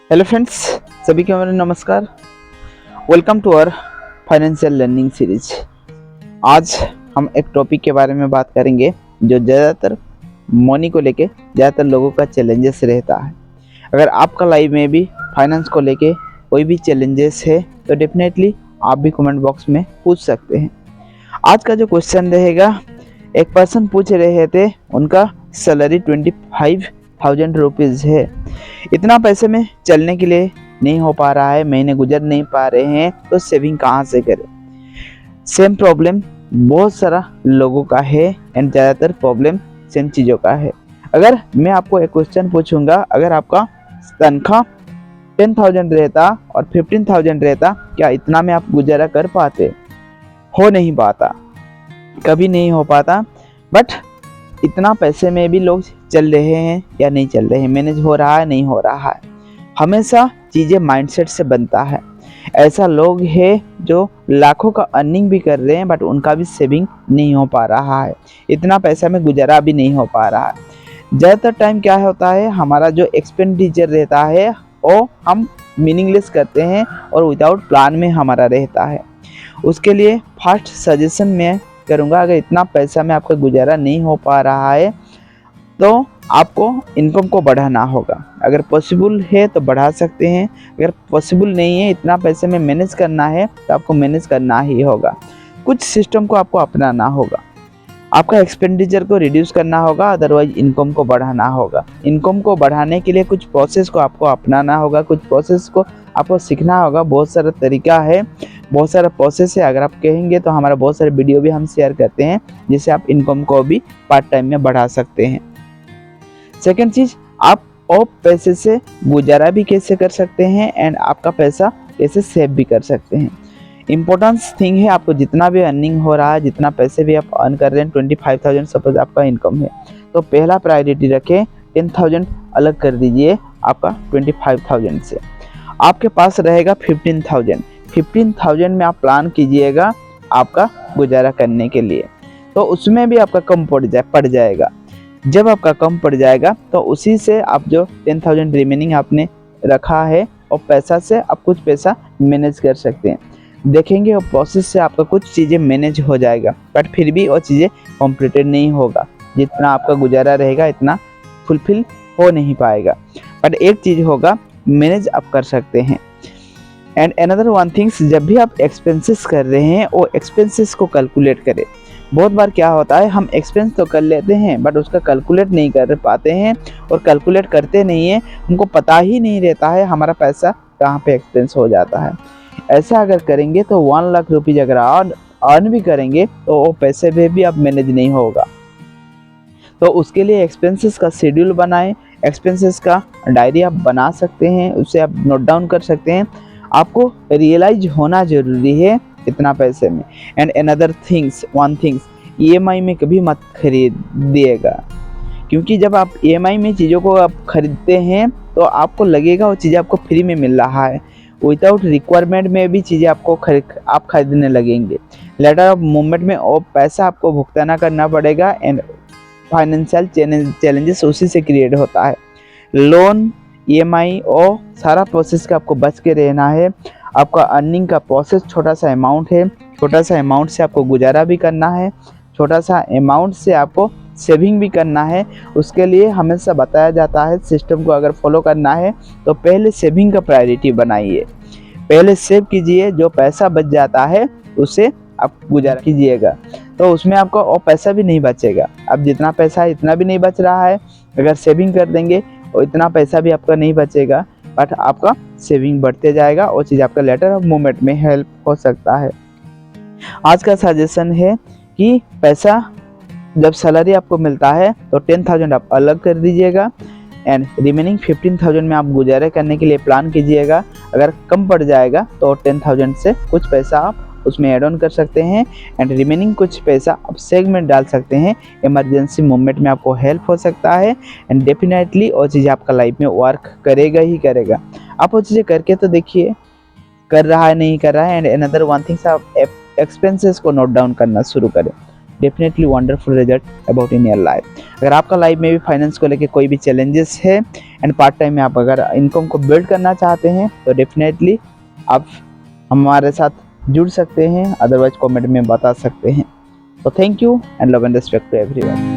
Hello friends, सभी को मेरा नमस्कार। Welcome to our financial learning series. आज हम एक टॉपिक के बारे में बात करेंगे जो ज़्यादातर मनी को लेके ज़्यादातर लोगों का चैलेंजेस रहता है। अगर आपका लाइफ में भी फाइनेंस को लेके कोई भी चैलेंजेस है तो डेफिनेटली आप भी कमेंट बॉक्स में पूछ सकते हैं। आज का जो क्वेश्चन रहेगा, एक पर्सन पूछ रहे थे उनका सैलरी 25,000 रुपीज़ है, इतना पैसे में चलने के लिए नहीं हो पा रहा है, महीने गुजर नहीं पा रहे हैं, तो सेविंग कहाँ से करें। सेम प्रॉब्लम बहुत सारा लोगों का है एंड ज़्यादातर प्रॉब्लम सेम चीज़ों का है। अगर मैं आपको एक क्वेश्चन पूछूंगा, अगर आपका तनख्वाह 10,000 रहता और 15,000 रहता, क्या इतना में आप गुजारा कर पाते? हो नहीं पाता, कभी नहीं हो पाता। बट इतना पैसे में भी लोग चल रहे हैं या नहीं चल रहे हैं, मैनेज हो रहा है नहीं हो रहा है। हमेशा चीज़ें माइंडसेट से बनता है। ऐसा लोग है जो लाखों का अर्निंग भी कर रहे हैं बट उनका भी सेविंग नहीं हो पा रहा है, इतना पैसा में गुजारा भी नहीं हो पा रहा है। ज़्यादातर टाइम क्या होता है, हमारा जो एक्सपेंडिचर रहता है वो हम मीनिंगलेस करते हैं और विदाउट प्लान में हमारा रहता है। उसके लिए फर्स्ट सजेशन मैं करूँगा, अगर इतना पैसा में आपका गुजारा नहीं हो पा रहा है तो आपको इनकम को बढ़ाना होगा। अगर पॉसिबल है तो बढ़ा सकते हैं, अगर पॉसिबल नहीं है, इतना पैसे में मैनेज करना है तो आपको मैनेज करना ही होगा। कुछ सिस्टम को आपको अपनाना होगा, आपका एक्सपेंडिचर को रिड्यूस करना होगा, अदरवाइज इनकम को बढ़ाना होगा। इनकम को बढ़ाने के लिए कुछ प्रोसेस को आपको अपनाना होगा, कुछ प्रोसेस को आपको सीखना होगा। बहुत सारा तरीका है, बहुत सारा प्रोसेस है। अगर आप कहेंगे तो हमारा बहुत सारे वीडियो भी हम शेयर करते हैं जिससे आप इनकम को भी पार्ट टाइम में बढ़ा सकते हैं। सेकेंड चीज़, आप और पैसे से गुजारा भी कैसे कर सकते हैं एंड आपका पैसा कैसे सेव भी कर सकते हैं। इम्पोर्टेंस थिंग है, आपको जितना भी अर्निंग हो रहा है, जितना पैसे भी आप अर्न कर रहे हैं, 25,000 सपोज आपका इनकम है, तो पहला प्रायोरिटी रखें, 10,000 अलग कर दीजिए आपका 25,000 से। आपके पास रहेगा 15,000 में आप प्लान कीजिएगा आपका गुजारा करने के लिए, तो उसमें भी आपका कम पड़ जाएगा। जब आपका कम पड़ जाएगा तो उसी से आप जो 10,000 रिमेनिंग आपने रखा है और पैसा से आप कुछ पैसा मैनेज कर सकते हैं। देखेंगे और प्रोसेस से आपका कुछ चीज़ें मैनेज हो जाएगा, बट फिर भी वो चीज़ें कम्प्लीटेड नहीं होगा। जितना आपका गुजारा रहेगा इतना फुलफिल हो नहीं पाएगा, बट एक चीज़ होगा, मैनेज आप कर सकते हैं। एंड अनदर वन थिंग्स, जब भी आप एक्सपेंसेस कर रहे हैं वो एक्सपेंसेस को कैलकुलेट करें। बहुत बार क्या होता है, हम एक्सपेंस तो कर लेते हैं बट उसका कैलकुलेट नहीं कर पाते हैं, और कैलकुलेट करते नहीं हैं, हमको पता ही नहीं रहता है हमारा पैसा कहाँ पे एक्सपेंस हो जाता है। ऐसा अगर करेंगे तो 1 लाख रुपीज़ अगर अर्न भी करेंगे तो वो पैसे में भी अब मैनेज नहीं होगा। तो उसके लिए एक्सपेंसेस का शेड्यूल बनाएं, एक्सपेंसेस का डायरी आप बना सकते हैं, उसे आप नोट डाउन कर सकते हैं। आपको रियलाइज होना ज़रूरी है इतना पैसे में। And another things, one things, EMI में कभी मत खरीदिएगा, क्योंकि जब आप ईएमआई में चीज़ों को आप खरीदते हैं तो आपको लगेगा वो चीज़ें आपको फ्री में मिल रहा है, विदाउट रिक्वायरमेंट में भी चीज़ें आपको आप खरीदने लगेंगे। लेटर ऑफ मूवमेंट में वो पैसा आपको भुगताना करना पड़ेगा एंड फाइनेंशियल चैलेंजेस उसी से क्रिएट होता है। लोन, ईएमआई और सारा प्रोसेस का आपको बच के रहना है। आपका अर्निंग का प्रोसेस छोटा सा अमाउंट है, छोटा सा अमाउंट से आपको गुजारा भी करना है, छोटा सा अमाउंट से आपको सेविंग भी करना है। उसके लिए हमेशा बताया जाता है, सिस्टम को अगर फॉलो करना है तो पहले सेविंग का प्रायोरिटी बनाइए, पहले सेव कीजिए। जो पैसा बच जाता है उसे आप गुजारा कीजिएगा, तो उसमें आपका और पैसा भी नहीं बचेगा। अब जितना पैसा है इतना भी नहीं बच रहा है, अगर सेविंग कर देंगे और इतना पैसा भी आपका नहीं बचेगा, बट आपका सेविंग बढ़ते जाएगा और चीज़ आपका लेटर ऑफ मूवमेंट में हेल्प हो सकता है। आज का सजेशन है कि पैसा जब सैलरी आपको मिलता है तो 10,000 आप अलग कर दीजिएगा एंड रिमेनिंग 15,000 में आप गुजारे करने के लिए प्लान कीजिएगा। अगर कम पड़ जाएगा तो 10,000 से कुछ पैसा आप उसमें ऐड ऑन कर सकते हैं एंड रिमेनिंग कुछ पैसा आप सेव में डाल सकते हैं। इमरजेंसी मोमेंट में आपको हेल्प हो सकता है एंड डेफिनेटली वो चीज़ आपका लाइफ में वर्क करेगा ही करेगा। आप वो चीज़ें करके तो देखिए, कर रहा है नहीं कर रहा है। एंड अनदर वन थिंग्स, आप एक्सपेंसेस को नोट डाउन करना शुरू करें। Definitely wonderful result about in your life. अगर आपका लाइफ में भी फाइनेंस को लेके कोई भी चैलेंजेस है एंड पार्ट टाइम में आप अगर इनकम को बिल्ड करना चाहते हैं तो डेफिनेटली आप हमारे साथ जुड़ सकते हैं, अदरवाइज कमेंट में बता सकते हैं। तो thank you and love and respect to everyone.